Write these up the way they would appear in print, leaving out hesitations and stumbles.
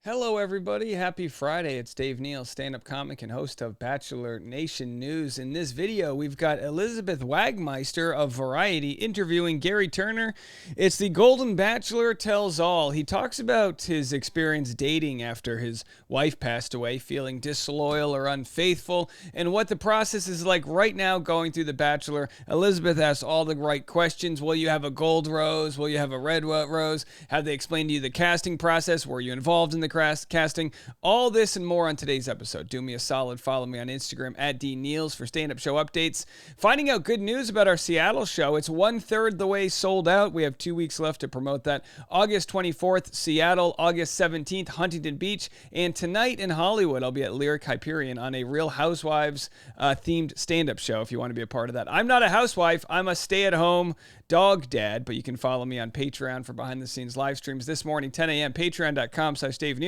Hello, everybody. Happy Friday. It's Dave Neal, stand-up comic and host of Bachelor Nation News. In this video, we've got Elizabeth Wagmeister of Variety interviewing Gerry Turner. It's the Golden Bachelor Tells All. He talks about his experience dating after his wife passed away, feeling disloyal or unfaithful, and what the process is like right now going through The Bachelor. Elizabeth asks all the right questions. Will you have a gold rose? Will you have a red rose? Have they explained to you the casting process? Were you involved in the casting? All this and more on today's episode. Do me a solid, follow me on Instagram at DNeals for stand-up show updates. Finding out good news about our Seattle show. It's 1/3 the way sold out. We have 2 weeks left to promote that. August 24th, Seattle. August 17th, Huntington Beach. And tonight in Hollywood, I'll be at Lyric Hyperion on a Real Housewives themed stand-up show if you want to be a part of that. I'm not a housewife. I'm a stay-at-home dog dad, but you can follow me on Patreon for behind-the-scenes live streams this morning, 10 a.m., patreon.com/Dave Neal.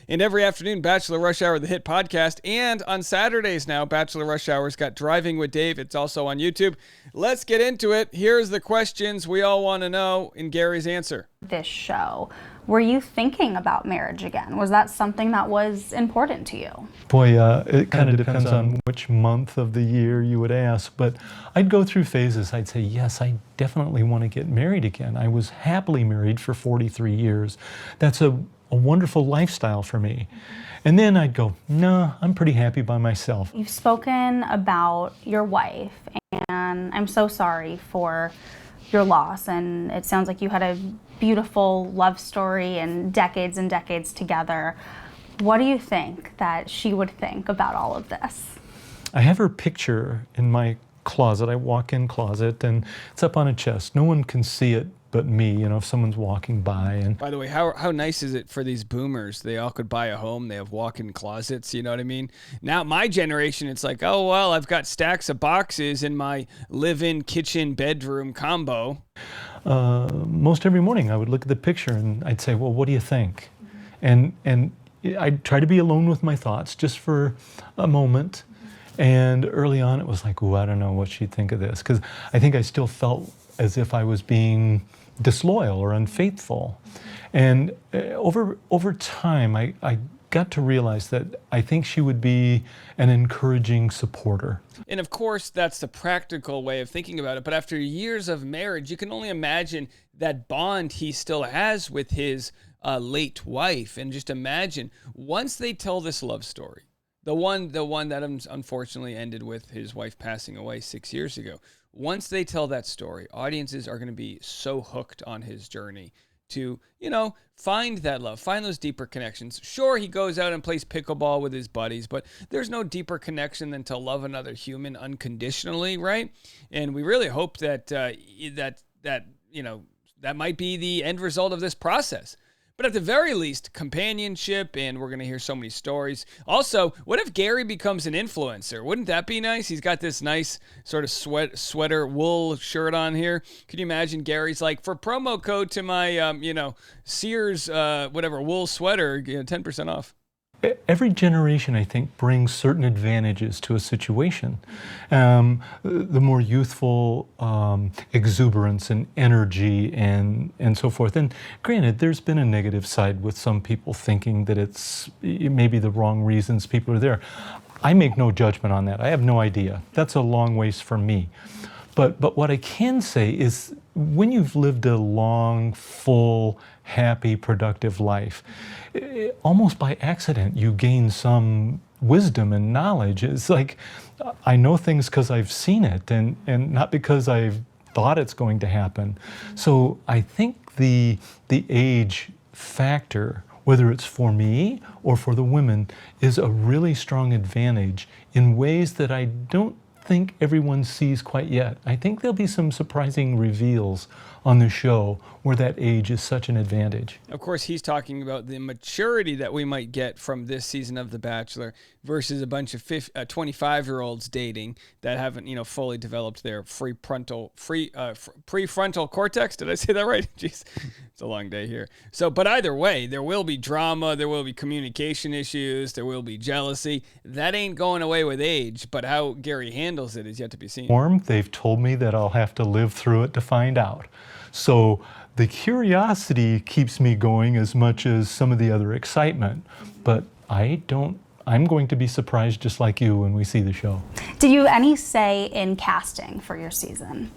And every afternoon, Bachelor Rush Hour, the hit podcast. And on Saturdays now, Bachelor Rush Hour's got Driving with Dave. It's also on YouTube. Let's get into it. Here's the questions we all want to know in Gerry's answer. This show, were you thinking about marriage again? Was that something that was important to you? Boy, it kind of depends on which month of the year you would ask, but I'd go through phases. I'd say, yes, I definitely want to get married again. I was happily married for 43 years. That's a wonderful lifestyle for me. And then I'd go, no, I'm pretty happy by myself. You've spoken about your wife, and I'm so sorry for your loss. And it sounds like you had a beautiful love story and decades together. What do you think that she would think about all of this? I have her picture in my closet. I walk-in closet, and it's up on a chest. No one can see it but me, if someone's walking by. And by the way, how nice is it for these boomers? They all could buy a home. They have walk-in closets, you know what I mean? Now, my generation, it's like, oh, well, I've got stacks of boxes in my live-in, kitchen, bedroom combo. Most every morning, I would look at the picture and I'd say, well, what do you think? And I'd try to be alone with my thoughts just for a moment. And early on, it was like, oh, I don't know what she'd think of this. Because I think I still felt as if I was being disloyal or unfaithful. And over time, I got to realize that I think she would be an encouraging supporter. And of course, that's the practical way of thinking about it. But after years of marriage, you can only imagine that bond he still has with his late wife. And just imagine, once they tell this love story, the one that unfortunately ended with his wife passing away 6 years ago. Once they tell that story, audiences are going to be so hooked on his journey to, find that love, find those deeper connections. Sure, he goes out and plays pickleball with his buddies, but there's no deeper connection than to love another human unconditionally, right? And we really hope that that might be the end result of this process. But at the very least, companionship, and we're going to hear so many stories. Also, what if Gerry becomes an influencer? Wouldn't that be nice? He's got this nice sort of sweater, wool shirt on here. Could you imagine Gary's like, for promo code to my, Sears, wool sweater, 10% off. Every generation, I think, brings certain advantages to a situation. The more youthful exuberance and energy and so forth. And granted, there's been a negative side with some people thinking that it's maybe the wrong reasons people are there. I make no judgment on that. I have no idea. That's a long ways from me. But what I can say is when you've lived a long, full, happy, productive life, almost by accident, you gain some wisdom and knowledge. It's like, I know things because I've seen it and not because I've thought it's going to happen. So I think the age factor, whether it's for me or for the women, is a really strong advantage in ways that I don't think everyone sees quite yet. I think there'll be some surprising reveals on the show where that age is such an advantage. Of course, he's talking about the maturity that we might get from this season of The Bachelor versus a bunch of 25-year-olds dating that haven't, fully developed their prefrontal cortex. Did I say that right? Jeez, it's a long day here. So, but either way, there will be drama, there will be communication issues, there will be jealousy. That ain't going away with age, but how Gerry handles it is yet to be seen. They've told me that I'll have to live through it to find out. So the curiosity keeps me going as much as some of the other excitement. But I'm going to be surprised just like you when we see the show. Did you any say in casting for your season?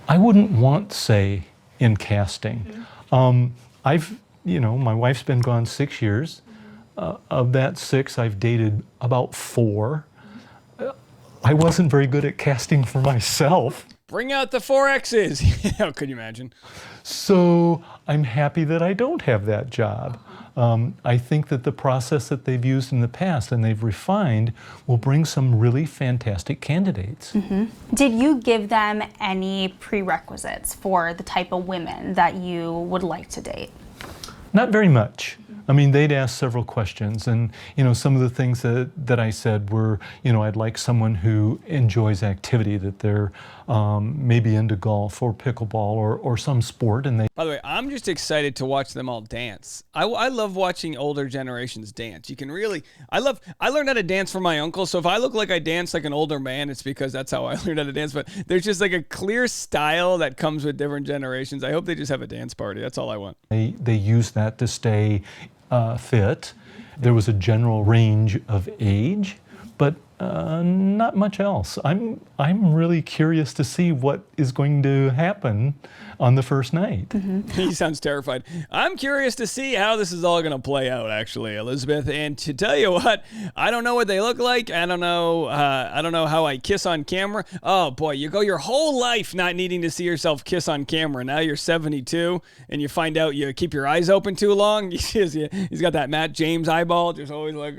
I wouldn't want say in casting. My wife's been gone 6 years. Of that 6, I've dated about 4. I wasn't very good at casting for myself. Bring out the 4 X's. Could you imagine? So I'm happy that I don't have that job. I think that the process that they've used in the past and they've refined will bring some really fantastic candidates. Did you give them any prerequisites for the type of women that you would like to date? Not very much. I mean, they'd ask several questions, and some of the things that I said were, I'd like someone who enjoys activity, that they're maybe into golf or pickleball or some sport. And by the way, I'm just excited to watch them all dance. I love watching older generations dance. You can really, I learned how to dance from my uncle. So if I look like I dance like an older man, it's because that's how I learned how to dance. But there's just like a clear style that comes with different generations. I hope they just have a dance party. That's all I want. They use that to stay fit. There was a general range of age, but not much else. I'm really curious to see what is going to happen on the first night. He sounds terrified. I'm curious to see how this is all going to play out, actually, Elizabeth. And to tell you what, I don't know what they look like. I don't know how I kiss on camera. Oh boy, you go your whole life not needing to see yourself kiss on camera. Now you're 72, and you find out you keep your eyes open too long. He's got that Matt James eyeball. Just always like.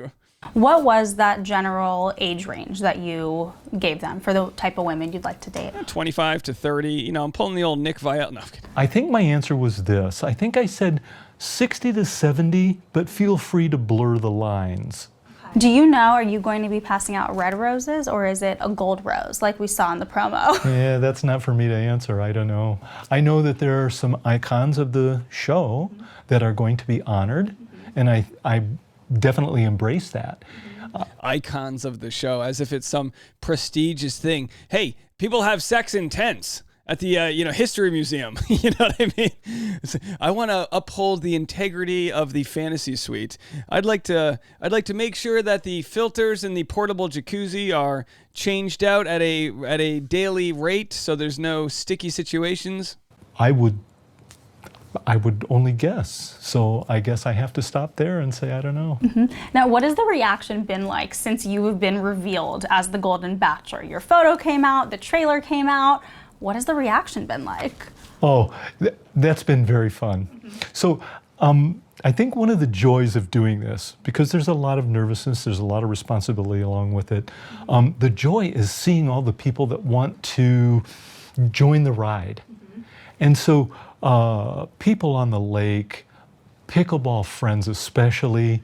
What was that general age range that you gave them for the type of women you'd like to date? 25 to 30. I'm pulling the old Nick Vial. No, I'm kidding. I think my answer was this. I think I said 60 to 70, but feel free to blur the lines. Do you know, are you going to be passing out red roses, or is it a gold rose like we saw in the promo? Yeah, that's not for me to answer. I don't know. I know that there are some icons of the show that are going to be honored, and I definitely embrace that. Icons of the show, as if it's some prestigious thing. Hey, people have sex in tents at the History Museum. You know what I mean? I want to uphold the integrity of the fantasy suite. I'd like to make sure that the filters in the portable jacuzzi are changed out at a daily rate, so there's no sticky situations. I would only guess. So I guess I have to stop there and say, I don't know. Now, what has the reaction been like since you have been revealed as the Golden Bachelor? Your photo came out, the trailer came out. What has the reaction been like? Oh, that's been very fun. So I think one of the joys of doing this, because there's a lot of nervousness, there's a lot of responsibility along with it, the joy is seeing all the people that want to join the ride. And so people on the lake, pickleball friends especially,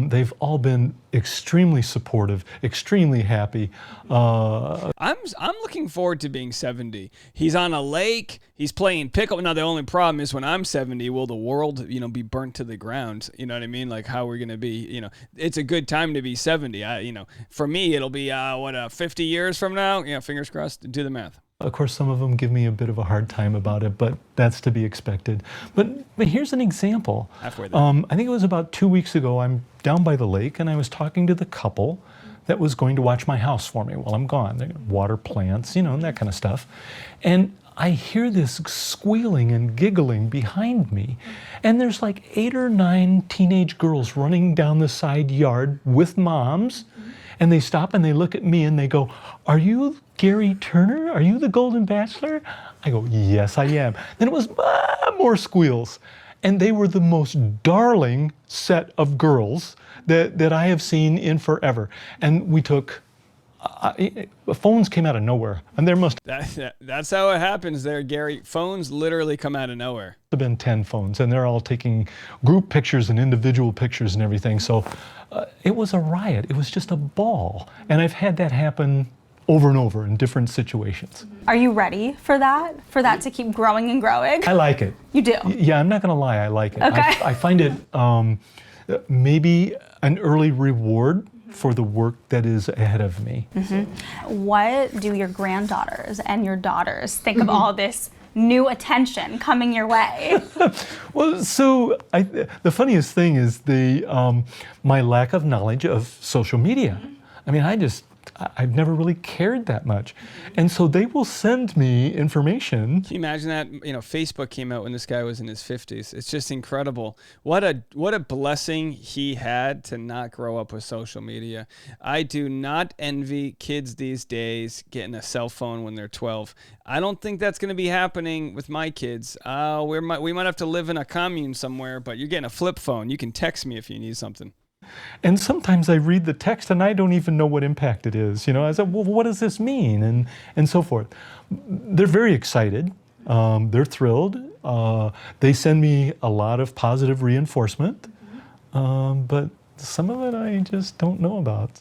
they've all been extremely supportive, extremely happy. I'm looking forward to being 70. He's on a lake. He's playing pickleball. Now the only problem is when I'm 70, will the world be burnt to the ground? You know what I mean? Like how we're gonna be? It's a good time to be 70. For me, it'll be 50 years from now. Fingers crossed. Do the math. Of course, some of them give me a bit of a hard time about it, but that's to be expected. But here's an example. Halfway there. I think it was about 2 weeks ago. I'm down by the lake, and I was talking to the couple that was going to watch my house for me while I'm gone. They water plants, and that kind of stuff. And I hear this squealing and giggling behind me, and there's like 8 or 9 teenage girls running down the side yard with moms. And they stop and they look at me and they go, "Are you Gerry Turner? Are you the Golden Bachelor?" I go, "Yes, I am." Then it was more squeals. And they were the most darling set of girls that I have seen in forever. And we took, phones came out of nowhere. And there must That's how it happens there, Gerry. Phones literally come out of nowhere. have been 10 phones, and they're all taking group pictures and individual pictures and everything. So it was a riot. It was just a ball. And I've had that happen over and over in different situations. Are you ready for that? For that to keep growing and growing? I like it. You do? Yeah, I'm not going to lie. I like it. Okay. I find it maybe an early reward for the work that is ahead of me. What do your granddaughters and your daughters think of all this new attention coming your way? Well, so the funniest thing is my lack of knowledge of social media. I mean, I've never really cared that much. And so they will send me information. Can you imagine that? Facebook came out when this guy was in his 50s. It's just incredible. What a blessing he had to not grow up with social media. I do not envy kids these days getting a cell phone when they're 12. I don't think that's going to be happening with my kids. We might have to live in a commune somewhere, but you're getting a flip phone. You can text me if you need something. And sometimes I read the text and I don't even know what impact it is. I said, well, what does this mean? And so forth. They're very excited. They're thrilled. They send me a lot of positive reinforcement. But some of it I just don't know about.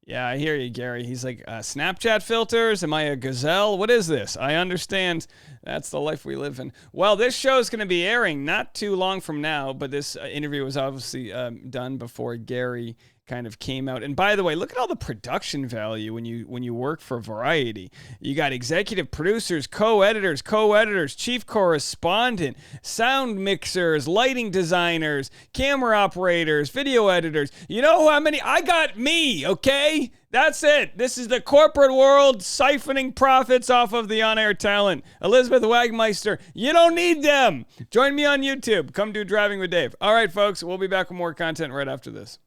Yeah, I hear you, Gary. He's like, Snapchat filters? Am I a gazelle? What is this? I understand. That's the life we live in. Well, this show is going to be airing not too long from now, but this interview was obviously done before Gary kind of came out. And by the way, look at all the production value when you work for Variety. You got executive producers, co-editors, chief correspondent, sound mixers, lighting designers, camera operators, video editors. You know how many? I got me, okay? That's it. This is the corporate world siphoning profits off of the on-air talent. Elizabeth Wagmeister, you don't need them. Join me on YouTube. Come do Driving with Dave. All right, folks, we'll be back with more content right after this.